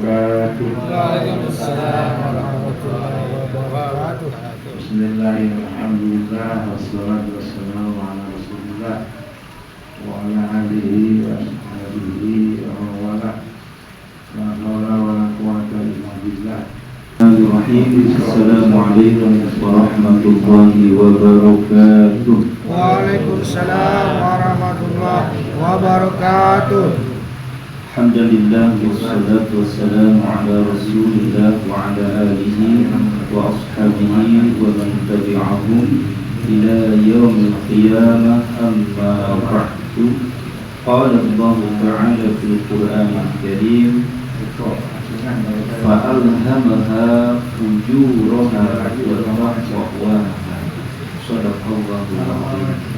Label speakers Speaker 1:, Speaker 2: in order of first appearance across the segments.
Speaker 1: wabarakatuh.
Speaker 2: Waalaikumsalam warahmatullahi wabarakatuh.
Speaker 1: Bismillahirrahmanirrahim. Wassalatu wassalamu ala Rasulillah wa ala alihi wa sahbihi wa man wala. La haula wa la quwwata illa billah. Assalamualaikum warahmatullahi wabarakatuh.
Speaker 2: Waalaikumsalam warahmatullahi wabarakatuh.
Speaker 1: Alhamdulillah wassalatu wassalamu ala Rasulillah wa ala alihi wa ashabihi wa man tabi'ahum ila yaumil qiyamah, amma ba'du. Qala Allah ta'ala fil Qur'anil Karim, fa'alhamaha fujuraha wa taqwaha. Shadaqallahul azim.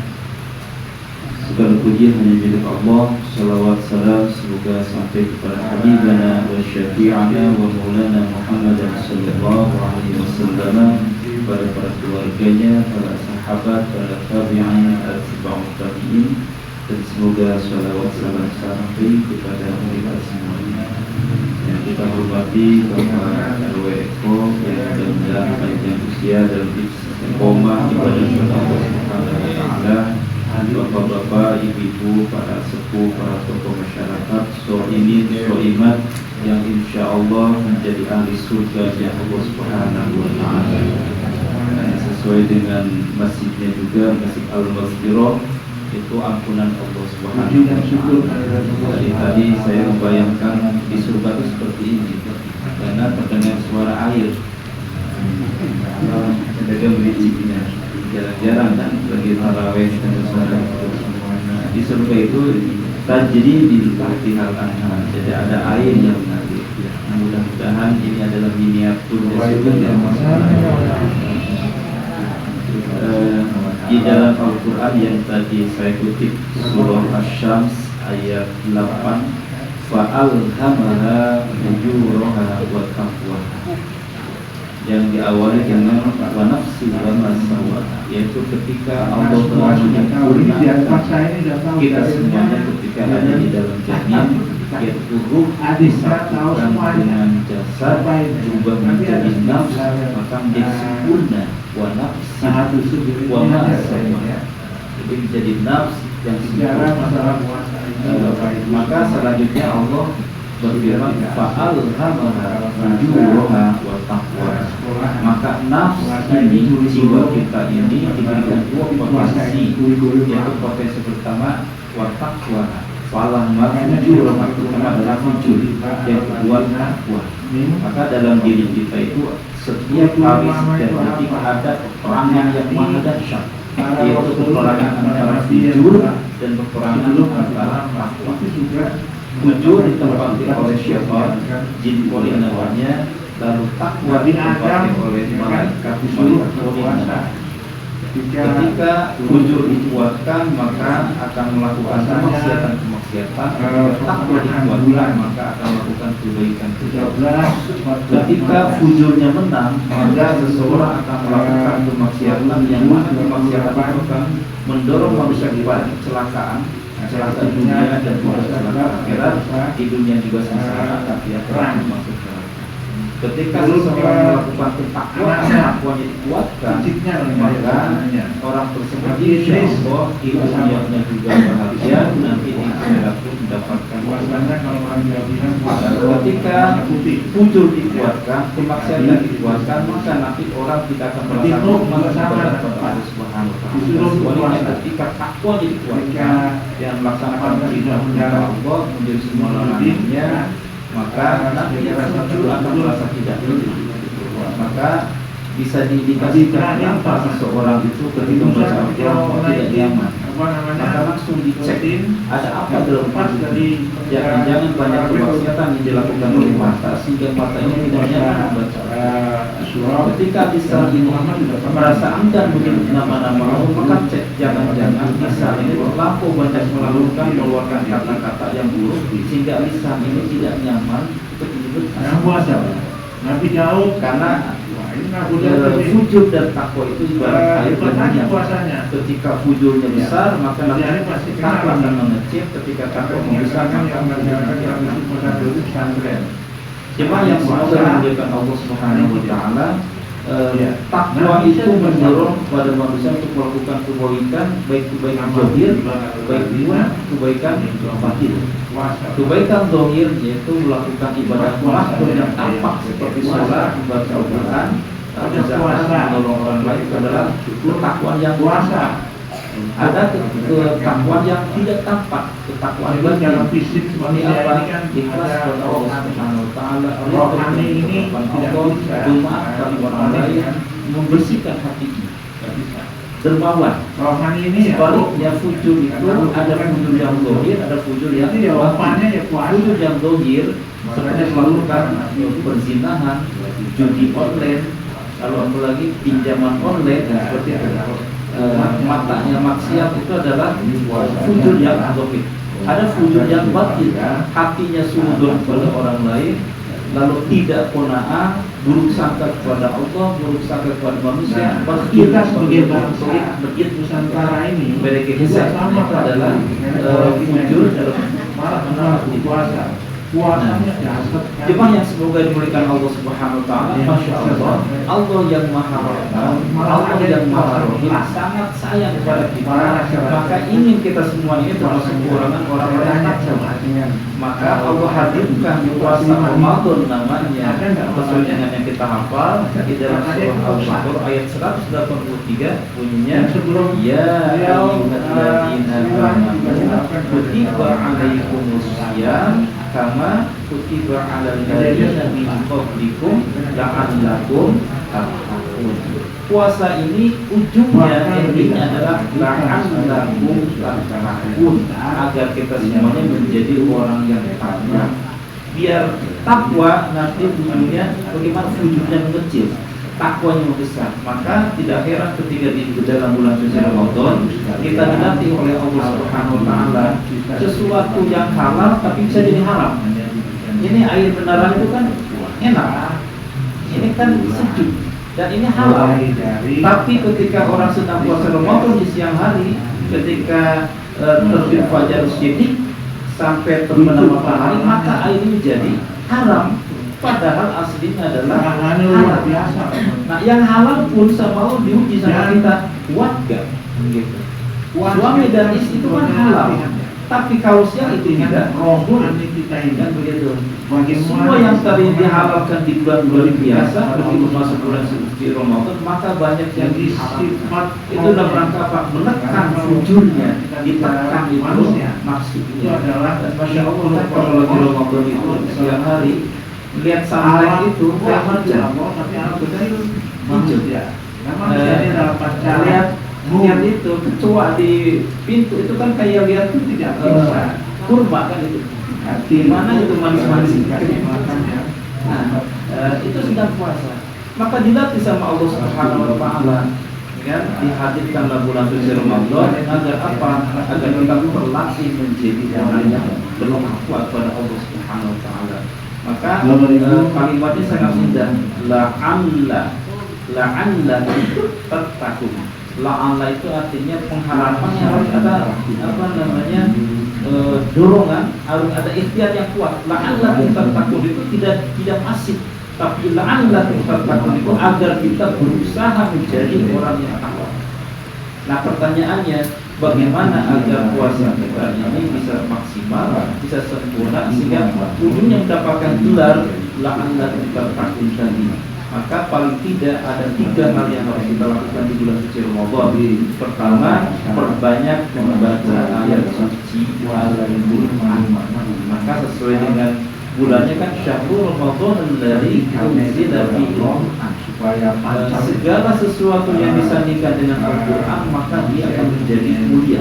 Speaker 1: Segala puji hanya milik Allah. Salawat salam semoga sampai kepada habibana wa syafi'ana wa maulana Muhammad sallallahu alaihi wasallam, kepada para keluarganya, para sahabat, para tabi'in, atba'ut tabi'in, dan semoga salawat salam sampai kepada mereka semuanya. Yang kita hormati Bapak RW Eko yang mudah-mudahan panjang usia dan istiqomah ibadah kepada Allah Subhanahu wa taala. Bapak-bapak, ibu-ibu, para sepuh, para tokoh masyarakat, so'imin, so'imat yang insya Allah menjadi ahli surga yang Allah Subhanahu wa ta'ala. Sesuai dengan masjidnya juga, Masjid Al-Maghfirah, itu ampunan Allah Subhanahu wa ta'ala. Tadi saya membayangkan di surga itu seperti ini, karena terdengar suara air. Ada bericinya. Jarang-jarang kan lagi tarawih dan suara di surga itu tajri di lahtihal anhar, jadi ada air yang mengalir. Mudah-mudahan ini adalah miniatur surga. Di dalam Al-Quran yang tadi saya kutip surah Asy-Syams ayat 8, fa'alhamaha fujuraha wa taqwaha, yang diawali dengan wa nafsi wa ma sawaha, yaitu ketika Allah telah menyempurnakan kita semuanya ketika ada di dalam janin, yaitu ruh disatukan dengan jasad berubah menjadi nafs, maka menjadi sempurna. Wa nafsi wa ma sawaha, jadi menjadi nafs yang sempurna. Maka selanjutnya Allah berfirman fa'alhamaha fujuraha wa taqwaha, maka nafs ini, jiwa kita ini diberikan dua potensi, yaitu potensi pertama wa taqwaha, fa'alhamaha fujuraha, pertama adalah fujur, yang kedua taqwa. Maka dalam diri kita itu setiap hari, setiap detik ada peperangan yang maha dahsyat, yaitu peperangan antara fujur dan peperangan antara taqwa. Fujur ditempati oleh syaitan, jin koli namanya, lalu takwa ditempati oleh malaikat koli namanya. Ketika fujur dikuatkan maka akan melakukan kemaksiatan, takwa dikuatkan maka akan melakukan kebaikan. Ketika fujurnya menang maka seseorang akan melakukan kemaksiatan yang mana kemaksiatan itu akan mendorong manusia kepada kecelakaan dunia dan kecelakaan akhirat. Di dunia juga sengsara, tapi akan masuk neraka. Ketika seseorang melakukan ketakwaan dikuatkan, maka orang tersebut insya Allah di dunianya juga bahagia, nanti di akhirat pun mendapatkan wasana. Ketika fujur dikuatkan, kemaksiatan dikuatkan, maka nanti orang tidak akan merasa nikmat kepada Allah Subhanahu wa taala. Ketika takwa dikuatkan, yang melaksanakan perintah Allah menjadi semua larangannya, maka nanti fujur akan merasa tidak hidup. Maka bisa diindikasikan kenapa seseorang itu ketika membaca Al-Quran tidak nyaman, maka langsung dicek ada apa dalam diri. Jangan banyak kemaksiatan yang dilakukan oleh mata sehingga mata ini tidak nyaman membaca. Ketika lisan ini merasa enggan menyebut nama-nama Allah, maka cek jangan-jangan lisan ini terlampau banyak mengeluarkan kata-kata yang buruk sehingga lisan ini tidak nyaman untuk menyebut nama.
Speaker 2: Nabi Daud
Speaker 1: karena fujur dan takwa itu ibarat air dan puasanya. Ketika fujurnya besar maka nanti takwa akan mengecil. Ketika takwa membesar maka pesantren. Jemaah yang semoga dimuliakan Allah Subhanahu wa taala, takwa itu mendorong pada manusia untuk melakukan kebaikan, baik kebaikan zahir, baik pun kebaikan batin. Kebaikan zahir yaitu melakukan ibadah makhluk yang tampak seperti sholat, membaca Al-Quran, zakat, menolong orang lain adalah ketakwaan yang tampak. Ada ketakwaan yang tidak tampak, ketakwaan yang fisik seperti apa? Ikhlas kepada Allah Subhanahu wa taala. Rohani ini tidak bisa memaafkan orang lain, membersihkan hati kita. Dermawan. Rohani ini sebaliknya fujur itu ada fujur yang zahir, ada fujur yang batin. Fujur yang zahir seperti melakukan perzinahan, judi online, lalu apalagi pinjaman online dan seperti itu. Matanya maksiat itu adalah fujur yang zahir. Ada fujur yang batin, hatinya suudzon kepada orang lain, lalu tidak qanaah, buruk sangka kepada Allah, buruk sangka kepada manusia. Kita sebagai bangsa Masjid Nusantara ini bekerjasama adalah fujur dalam malah puasa. Puasanya jasad. Jemaah yang semoga dimuliakan Allah Subhanahu wa taala, Masya Allah, Allah yang Maha Rahman, Allah yang Maha Rahim sangat sayang kepada kita. Maka ingin kita semua ini termasuk orang-orang yang maka Allah hadirkan di puasa Ramadan namanya sesuai dengan yang kita hafal di dalam surah Al-Baqarah ayat 183 bunyinya ya ayyuhalladzina amanu kutiba alaikumusiyam kama kutiba alal ladzina min qablikum la'allakum tattaqun. Puasa ini ujungnya intinya adalah la'allakum tattaqun, agar kita semuanya menjadi orang yang takwa. Biar takwa nanti ujungnya bagaimana wujudnya mengecil, takwanya membesar. Maka tidak heran ketika di dalam bulan suci Ramadan kita dinanti oleh Allah Subhanahu wa taala sesuatu yang halal tapi bisa jadi haram. Ini air beneran itu kan enak, ini kan sejuk dan ini halal. Tapi ketika orang sedang puasa Ramadan di siang hari, ketika terbit fajar syidik sampai terbenam matahari, maka air ini menjadi haram. Padahal aslinya adalah halal. Nah, yang halal pun sama Allah diuji sama kita, kuat gak? Gitu. Suami dan istri itu kan halal. Tapi kalau siang itu tidak, rohul kita ingat begitu. Semua yang tadi dihalalkan di bulan-bulan biasa, begitu masuk bulan suci Ramadan, maka banyak yang disifat itu dalam rangka apa? Menekan fujurnya, ditekan itu maksudnya. Itu adalah Masya Allah, kalau lagi Ramadan itu siang hari, lihat sunlight itu kayak macam, tapi aku tadi hijau ya. Lihat itu kecoa di pintu itu kan kayak lihat itu tidak bisa kurma kan itu. Di mana itu manis-manis makannya. Nah, itu sedang puasa. Maka dilatih sama Allah Subhanahu wa taala, kan dihadirkanlah bulan suci Ramadan agar apa? Agar kita berlatih menjadi orang yang bertakwa kepada Allah Subhanahu wa taala. Maka kalimatnya sangat indah. La'alla tattaqun. La'alla itu artinya pengharapan yang harus ada apa namanya dorongan, harus ada ikhtiar yang kuat. La'alla tattaqun itu tidak pasif, tapi la'alla tattaqun itu agar kita berusaha menjadi orang yang takwa. Nah, pertanyaannya, bagaimana agar puasa kita ini bisa maksimal, bisa sempurna sehingga ujungnya mendapatkan gelar la'alla tattaqun tadi? Maka paling tidak ada 3 hal yang harus kita lakukan di bulan suci Ramadan. Pertama, perbanyak membaca ayat suci maka sesuai dengan bulannya kan syahrul Ramadan dari unzila fihi segala sesuatu yang disandingkan dengan Al-Quran maka dia akan menjadi mulia.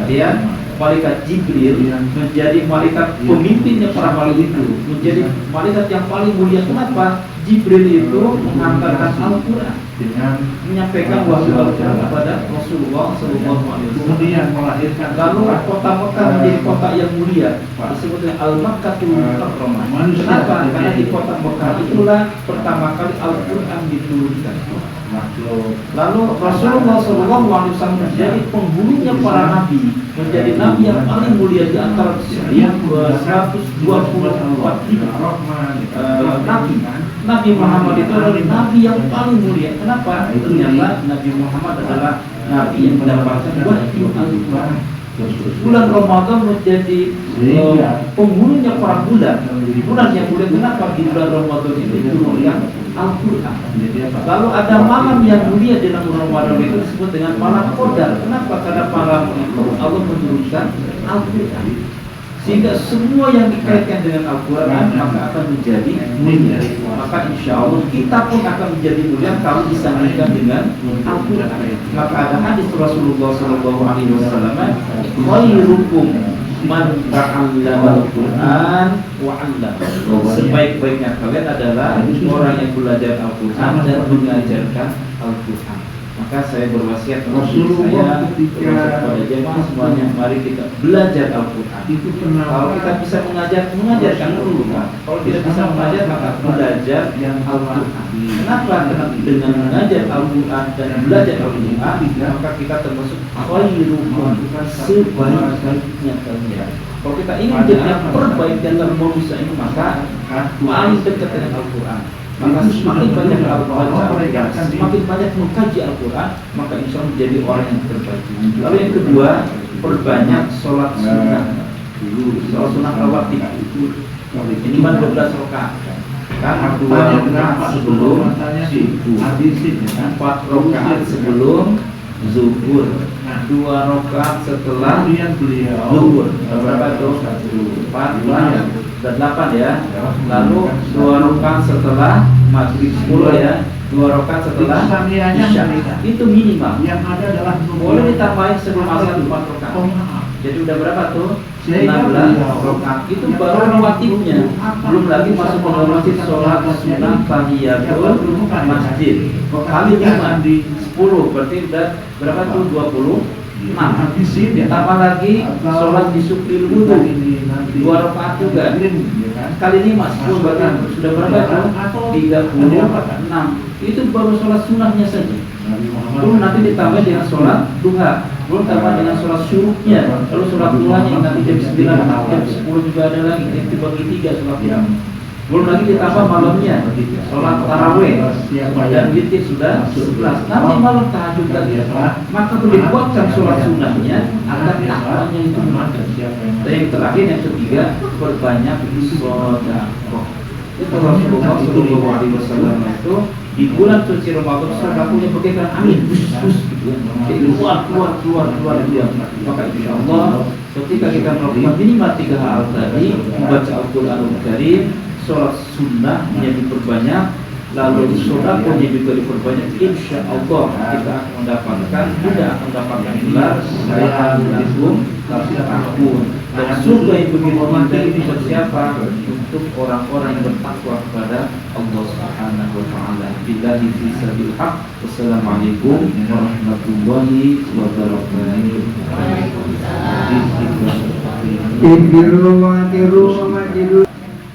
Speaker 1: Dia malaikat Jibril menjadi malaikat pemimpinnya para malaikat itu, menjadi malaikat yang paling mulia. Kenapa? Jibril itu mengantarkan Al-Quran dengan menyampaikan wahyu Al-Quran kepada Rasulullah SAW. Kemudian melahirkan lalu kota Mekah menjadi kota yang mulia, disebut dengan Al-Makkatul Mukarramah. Kenapa? Karena di kota Mekah itulah pertama kali Al-Quran diturunkan. Lalu Rasulullah SAW menjadi penghulunya para nabi. menjadi nabi yang paling mulia di antara 124 nabi. Nabi Muhammad itu adalah nabi yang paling mulia. Kenapa? Ternyata Nabi Muhammad adalah nabi yang mendapatkan wahyu Al-Quran. Bulan Ramadan menjadi penghulunya para bulan. Bulan yang mulia. Kenapa? Di bulan Ramadan ini turunkan Al-Quran. Lalu ada malam yang mulia di dalam Ramadan itu disebut dengan malam Qadar. Kenapa? Karena malam itu Allah menurunkan Al-Quran. Sehingga semua yang dikaitkan dengan Al-Quran maka akan menjadi mulia. Maka insya Allah kita pun akan menjadi mulia kalau disandingkan dengan Al-Quran. Maka ada hadis Rasulullah SAW, khairukum man ta'allama Al-Quran wa 'allama. Sebaik-baiknya kalian adalah orang yang belajar Al-Quran dan mengajarkan Al-Quran. Maka saya berwasiat kepada kepada jemaah semuanya, mari kita belajar Al-Quran. Kalau kita bisa mengajarkan Al-Quran. Kalau tidak bisa mengajar, maka belajar yang Al-Quran. Kenapa? Karena dengan mengajar Al-Quran dan belajar Al-Quran, maka kita termasuk khairukum, sebaik-baiknya kalian. Kalau kita ingin menjadi yang terbaik dalam manusia ini, maka paling dekat dengan Al-Quran. Maka semakin banyak Al-Quran, semakin banyak mengkaji Al-Quran, maka insya Allah menjadi orang yang terbaik. Lalu yang kedua, perbanyak sholat sunnah. Sholat sunnah rawatib minimal 12 rakaat. Kan 2 rakaat sebelum subuh, 4 rakaat sebelum zuhur, 2 rakaat setelah zuhur. Berapa tuh? 4, 5 dan 8 ya. Lalu 2 rakaat setelah maghrib, 10 ya. 2 rakaat setelah isya. Itu minimal. Yang ada adalah boleh ditambahin sebelum asar 4 rakaat. Jadi udah berapa tuh? 16 rakaat. Itu baru rawatibnya. Belum lagi masuk ke rawatib sholat sunnah tahiyatul masjid. Kali 5 di 10 berarti udah berapa tuh? 26. Tambah lagi sholat di sukril wudu 2 rakaat juga. Kali 5 10 berarti sudah berapa tuh? 36. Itu baru sholat sunnahnya saja. Belum nanti ditambah dengan sholat duha, belum tambah dengan sholat syuruknya. Lalu sholat duhanya yang nanti jam 9, jam 10 juga ada lagi. Yang dibagi 3 sholat duha. Belum lagi ditambah malamnya sholat taraweh dan witir sudah 11. Nanti malam tahajud lagi. Maka dibuatkan sholat sunnahnya agar takwanya itu makan. Dan yang terakhir yang ketiga, perbanyak sedekah. Itu Rasulullah SAW itu di bulan suci Ramadan sedekahnya bagaikan angin, gitu ya. Jadi keluar dia. Maka insya Allah ketika kita melakukan minimal 3 hal tadi, membaca Al-Quranul Karim, sholat sunnah yang diperbanyak, lalu sedekah juga diperbanyak, insya Allah kita akan mendapatkan gelar Sayyidatul Tahun dan surga yang begitu tinggi. Untuk siapa? Untuk orang-orang yang bertakwa kepada Allah Subhanahu wa taala. Billahi fi sabilil haq. Wassalamualaikum warahmatullahi wabarakatuh.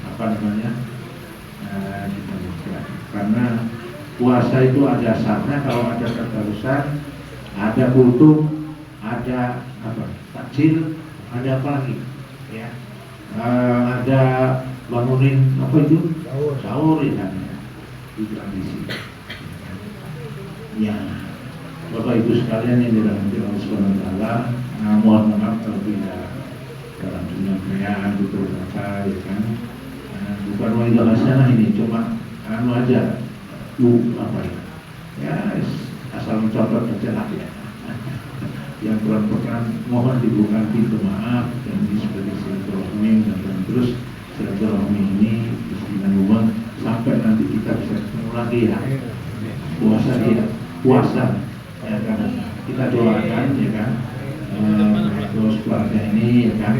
Speaker 3: Apa namanya? Karena puasa itu ada syaratnya. Kalau ada keterusan, ada kultum, ada apa? Takjil, ada apa lagi? Ya, ada bangunin apa itu? Sahur ya kan? Itu tradisi. Ya, Bapak Ibu sekalian yang dirahmati Allah Subhanahu wa taala, mohon maaf kalau tidak dalam penyampaian betul kata ya kan. Bukan wajah hasanah ini, cuma aja apa ya, asal mencontoh aja lah ya. Yang peran mohon dibuka pintu maaf dan sebagai silaturahmi dan terus silaturahmi ini istimewa sampai nanti kita bisa ketemu lagi ya. Puasa ya kan, kita doakan ya kan, terus keluarga ini ya kan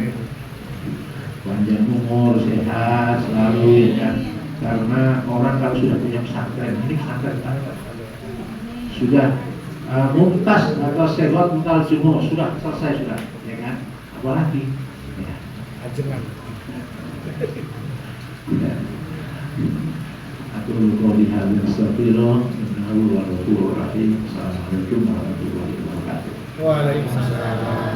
Speaker 3: panjang umur, sehat selalu ya kan. Karena orang kalau sudah punya pesantren, ini pesantren sudah mumtaz atau segot mutal jumur sudah selesai sudah, ya kan? Apalagi ya. Ajengan. Ya. Aku qouli hadza astaghfirullah innahu huwal ghafurur rahim. Assalamualaikum warahmatullahi wabarakatuh.
Speaker 2: Waalaikumsalam.